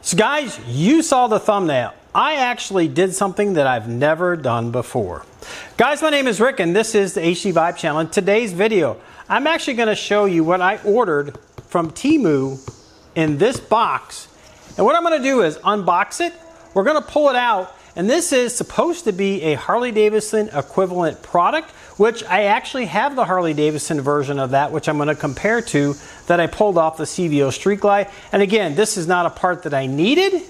So guys, you saw the thumbnail. I actually did something that I've never done before. Guys, my name is Rick and this is the HDVIBE channel. In today's video, I'm actually going to show you what I ordered from TEMU in this box. And what I'm going to do is unbox it. We're going to pull it out. And this is supposed to be a Harley Davidson equivalent product, which I actually have the Harley Davidson version of that, which I'm going to compare to, that I pulled off the CVO Street Glide. And again, this is not a part that I needed,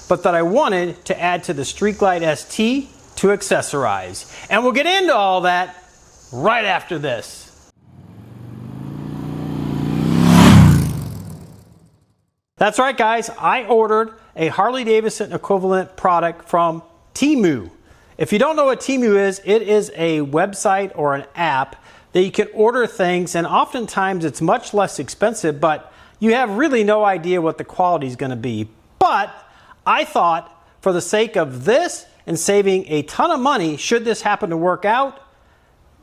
but that I wanted to add to the Street Glide ST to accessorize. And we'll get into all that right after this. That's right, guys. I ordered a Harley Davidson equivalent product from TEMU. If you don't know what TEMU is, it is a website or an app that you can order things, and oftentimes it's much less expensive, but you have really no idea what the quality is going to be. But I thought, for the sake of this and saving a ton of money, should this happen to work out,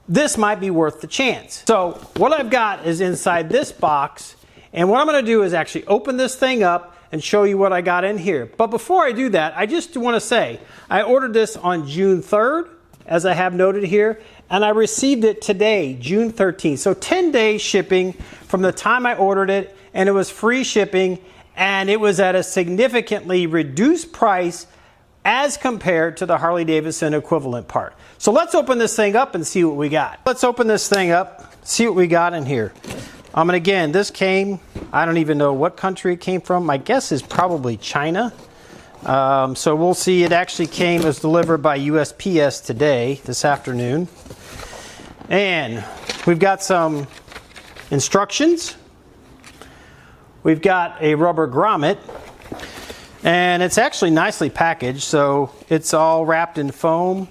this might be worth the chance. So what I've got is inside this box, and what I'm going to do is actually open this thing up and show you what I got in here. But before I do that, I just want to say, I ordered this on June 3rd, as I have noted here, and I received it today, June 13th. So 10 days shipping from the time I ordered it, and it was free shipping, and it was at a significantly reduced price as compared to the Harley Davidson equivalent part. So let's open this thing up and see what we got. Let's open this thing up, see what we got in here. And again, this came, I don't even know what country it came from. My guess is probably China. So we'll see. It actually came as delivered by USPS today, this afternoon. And we've got some instructions. We've got a rubber grommet. And it's actually nicely packaged. So it's all wrapped in foam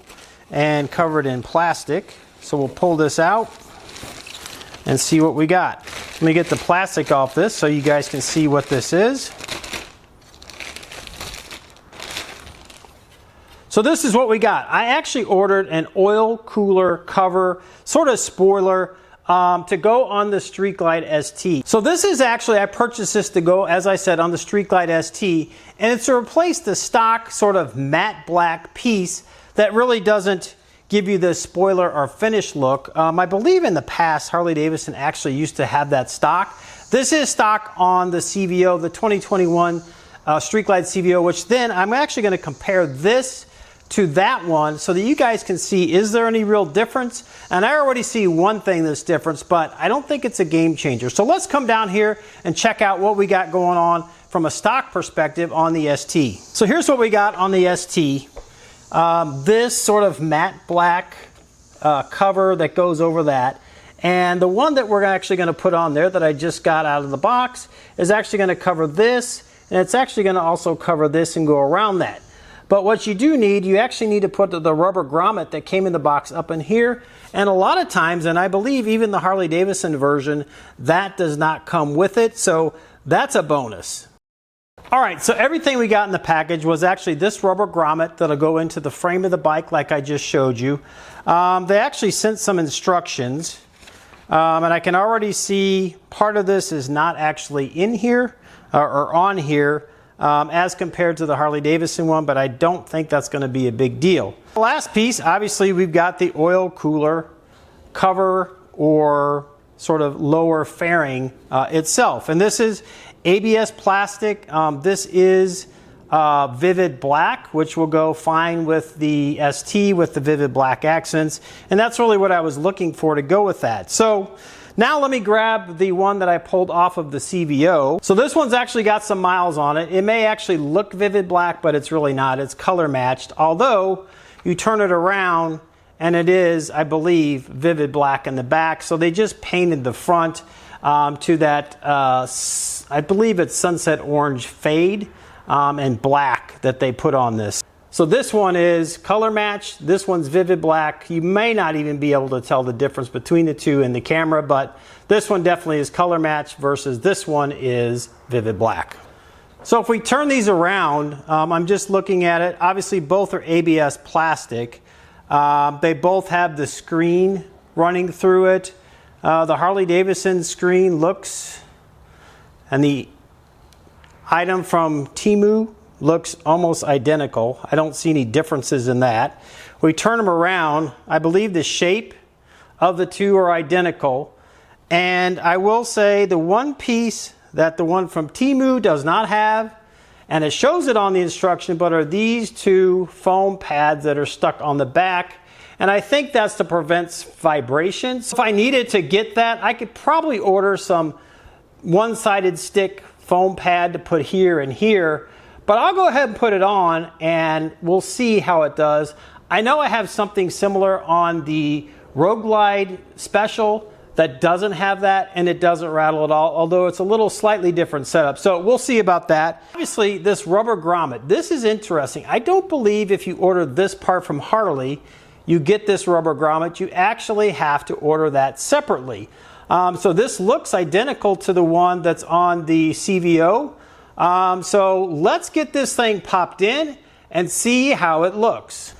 and covered in plastic. So we'll pull this out and see what we got. Let me get the plastic off this so you guys can see what this is. So this is what we got. I actually ordered an oil cooler cover, sort of spoiler, to go on the Street Glide ST. So this is actually, I purchased this to go, as I said, on the Street Glide ST, and it's to replace the stock sort of matte black piece that really doesn't give you the spoiler or finish look. I believe in the past, Harley Davidson actually used to have that stock. This is stock on the CVO, the 2021 Street Glide CVO, which then I'm actually going to compare this to that one so that you guys can see, is there any real difference? And I already see one thing that's different, but I don't think it's a game changer. So let's come down here and check out what we got going on from a stock perspective on the ST. So here's what we got on the ST. This sort of matte black cover that goes over that. And the one that we're actually going to put on there that I just got out of the box is actually going to cover this. And it's actually going to also cover this and go around that. But what you do need, you actually need to put the rubber grommet that came in the box up in here. And a lot of times, and I believe even the Harley Davidson version, that does not come with it. So that's a bonus. All right, so everything we got in the package was actually this rubber grommet that'll go into the frame of the bike like I just showed you. They actually sent some instructions, and I can already see part of this is not actually in here or on here as compared to the Harley Davidson one, but I don't think that's going to be a big deal. The last piece, obviously, we've got the oil cooler cover or sort of lower fairing itself, and this is ABS plastic. This is vivid black, which will go fine with the ST with the vivid black accents. And that's really what I was looking for to go with that. So now let me grab the one that I pulled off of the CVO. So this one's actually got some miles on it. It may actually look vivid black, but it's really not. It's color matched. Although you turn it around and it is, I believe, vivid black in the back. So they just painted the front to that, I believe it's sunset orange fade and black that they put on this. So this one is color matched, this one's vivid black. You may not even be able to tell the difference between the two in the camera, but this one definitely is color matched versus this one is vivid black. So if we turn these around, I'm just looking at it. Obviously both are ABS plastic. They both have the screen running through it. The Harley Davidson screen looks, and item from TEMU looks almost identical. I don't see any differences in that. We turn them around. I believe the shape of the two are identical. And I will say the one piece that the one from TEMU does not have, and it shows it on the instruction, but are these two foam pads that are stuck on the back. And I think that's to prevent vibrations. If I needed to get that, I could probably order some one-sided stick foam pad to put here and here, but I'll go ahead and put it on and we'll see how it does. I know I have something similar on the Road Glide Special that doesn't have that, and it doesn't rattle at all, although it's a little slightly different setup. So we'll see about that. Obviously, this rubber grommet, this is interesting. I don't believe if you order this part from Harley, you get this rubber grommet. You actually have to order that separately. So this looks identical to the one that's on the CVO. So let's get this thing popped in and see how it looks.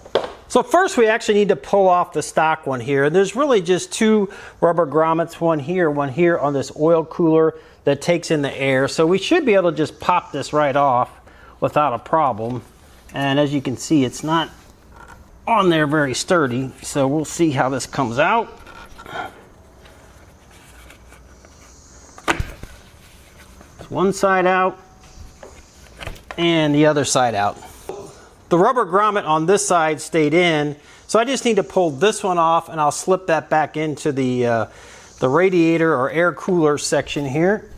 So first we actually need to pull off the stock one here. There's really just two rubber grommets, one here on this oil cooler that takes in the air. So we should be able to just pop this right off without a problem. And as you can see, it's not on there very sturdy. So we'll see how this comes out. One side out and the other side out. The rubber grommet on this side stayed in, so I just need to pull this one off and I'll slip that back into the radiator or air cooler section here.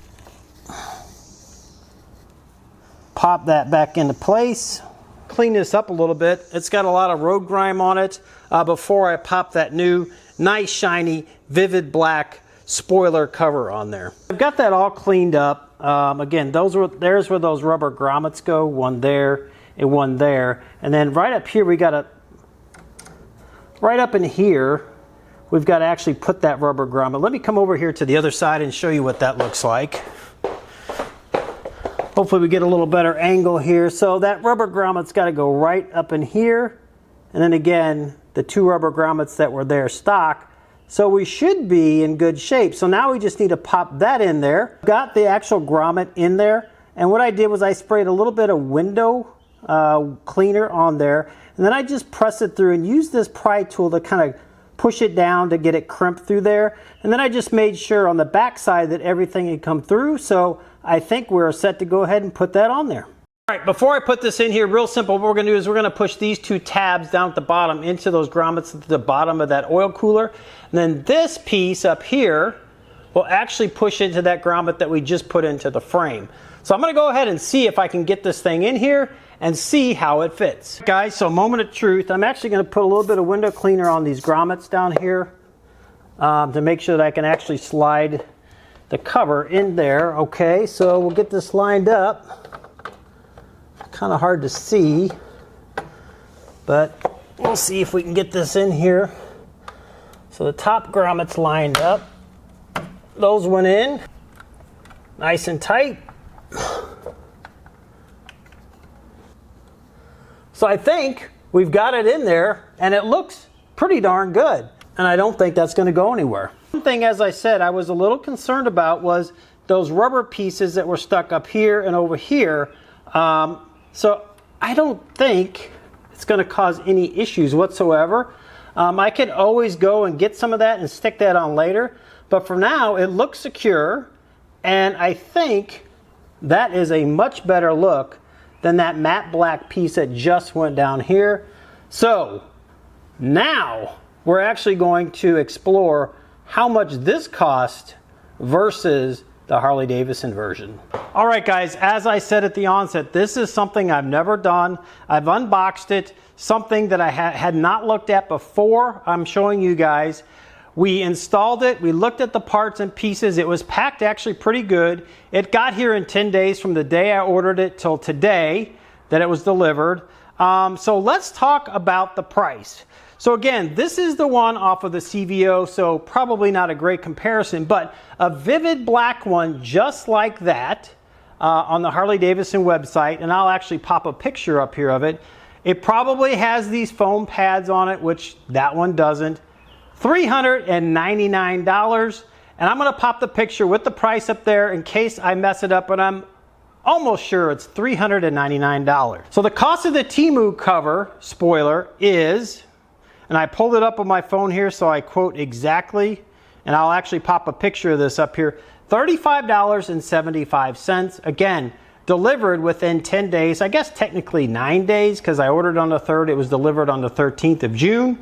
Pop that back into place. Clean this up a little bit. It's got a lot of road grime on it before I pop that new nice shiny vivid black spoiler cover on there. I've got that all cleaned up. Again, there's where those rubber grommets go, one there and one there. And then right up here, right up in here, we've got to actually put that rubber grommet. Let me come over here to the other side and show you what that looks like. Hopefully we get a little better angle here. So that rubber grommet's got to go right up in here. And then again, the two rubber grommets that were there stock. So we should be in good shape. So now we just need to pop that in there. Got the actual grommet in there. And what I did was I sprayed a little bit of window cleaner on there. And then I just press it through and use this pry tool to kind of push it down to get it crimped through there. And then I just made sure on the back side that everything had come through. So I think we're set to go ahead and put that on there. All right, before I put this in here, real simple, what we're gonna do is we're gonna push these two tabs down at the bottom into those grommets at the bottom of that oil cooler. And then this piece up here will actually push into that grommet that we just put into the frame. So I'm gonna go ahead and see if I can get this thing in here and see how it fits. Guys, so moment of truth, I'm actually gonna put a little bit of window cleaner on these grommets down here to make sure that I can actually slide the cover in there. Okay, so we'll get this lined up. Kind of hard to see, but we'll see if we can get this in here. So the top grommet's lined up. Those went in nice and tight. So I think we've got it in there and it looks pretty darn good. And I don't think that's going to go anywhere. One thing, as I said, I was a little concerned about was those rubber pieces that were stuck up here and over here. So I don't think it's going to cause any issues whatsoever. I could always go and get some of that and stick that on later. But for now, it looks secure. And I think that is a much better look than that matte black piece that just went down here. So now we're actually going to explore how much this cost versus the Harley Davidson version. All right, guys, as I said at the onset, this is something I've never done. I've unboxed it, something that I had not looked at before. I'm showing you guys. We installed it, we looked at the parts and pieces. It was packed actually pretty good. It got here in 10 days from the day I ordered it till today that it was delivered. So let's talk about the price. So again, this is the one off of the CVO, so probably not a great comparison, but a vivid black one just like that on the Harley Davidson website, and I'll actually pop a picture up here of it. It probably has these foam pads on it, which that one doesn't. $399, and I'm gonna pop the picture with the price up there in case I mess it up, but I'm almost sure it's $399. So the cost of the TEMU cover spoiler is, and I pulled it up on my phone here so I quote exactly, and I'll actually pop a picture of this up here, $35.75. Again, delivered within 10 days, I guess technically 9 days because I ordered on the 3rd, it was delivered on the 13th of June.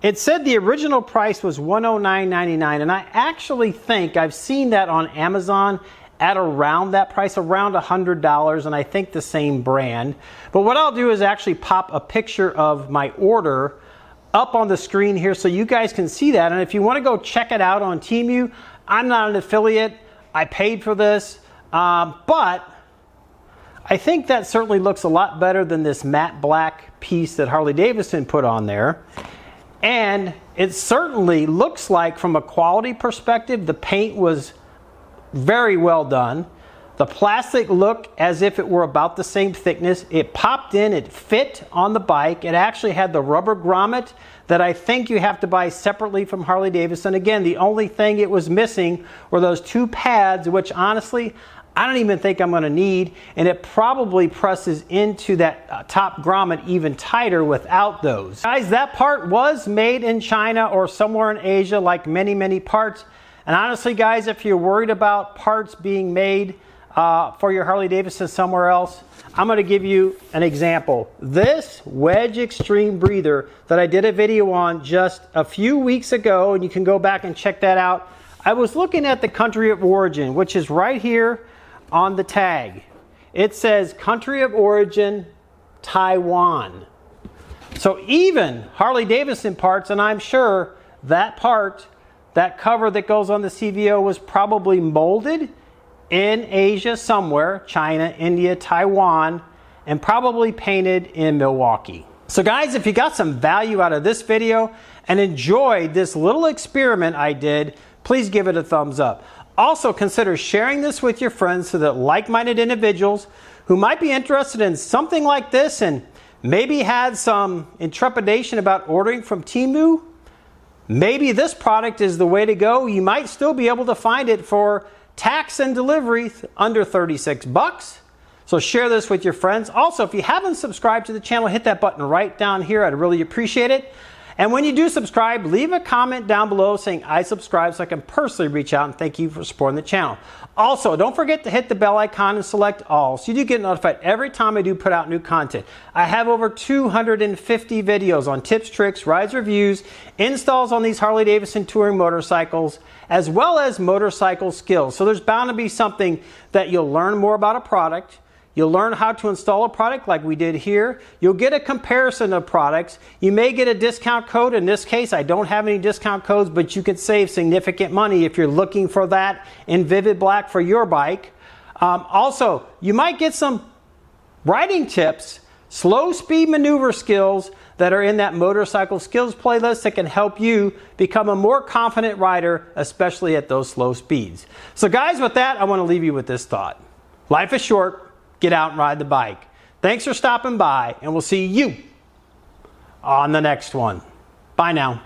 It said the original price was $109.99, and I actually think I've seen that on Amazon at around that price, around $100, and I think the same brand. But what I'll do is actually pop a picture of my order up on the screen here so you guys can see that. And if you want to go check it out on TEMU, I'm not an affiliate, I paid for this, but I think that certainly looks a lot better than this matte black piece that Harley Davidson put on there. And it certainly looks like, from a quality perspective, the paint was very well done. The plastic looked as if it were about the same thickness. It popped in, it fit on the bike. It actually had the rubber grommet that I think you have to buy separately from Harley Davidson. Again, the only thing it was missing were those 2 pads, which honestly, I don't even think I'm going to need, and it probably presses into that top grommet even tighter without those. Guys, that part was made in China or somewhere in Asia, like many parts. And honestly, guys, if you're worried about parts being made for your Harley Davidson somewhere else, I'm going to give you an example. This Wedge Extreme breather that I did a video on just a few weeks ago, and you can go back and check that out. I was looking at the country of origin, which is right here on the tag. It says country of origin, Taiwan. So even Harley Davidson parts, and I'm sure that part, that cover that goes on the CVO was probably molded in Asia somewhere, China, India, Taiwan, and probably painted in Milwaukee. So guys, if you got some value out of this video and enjoyed this little experiment I did, please give it a thumbs up. Also, consider sharing this with your friends so that like-minded individuals who might be interested in something like this and maybe had some intrepidation about ordering from TEMU, maybe this product is the way to go. You might still be able to find it for tax and delivery under 36 bucks. So share this with your friends. Also, if you haven't subscribed to the channel, hit that button right down here. I'd really appreciate it. And when you do subscribe, leave a comment down below saying I subscribe so I can personally reach out and thank you for supporting the channel. Also, don't forget to hit the bell icon and select all so you do get notified every time I do put out new content. I have over 250 videos on tips, tricks, rides, reviews, installs on these Harley Davidson touring motorcycles, as well as motorcycle skills. So there's bound to be something that you'll learn more about a product. You'll learn how to install a product like we did here. You'll get a comparison of products. You may get a discount code. In this case, I don't have any discount codes, but you can save significant money if you're looking for that in Vivid Black for your bike. Also, you might get some riding tips, slow speed maneuver skills that are in that motorcycle skills playlist that can help you become a more confident rider, especially at those slow speeds. So guys, with that, I want to leave you with this thought. Life is short. Get out and ride the bike. Thanks for stopping by, and we'll see you on the next one. Bye now.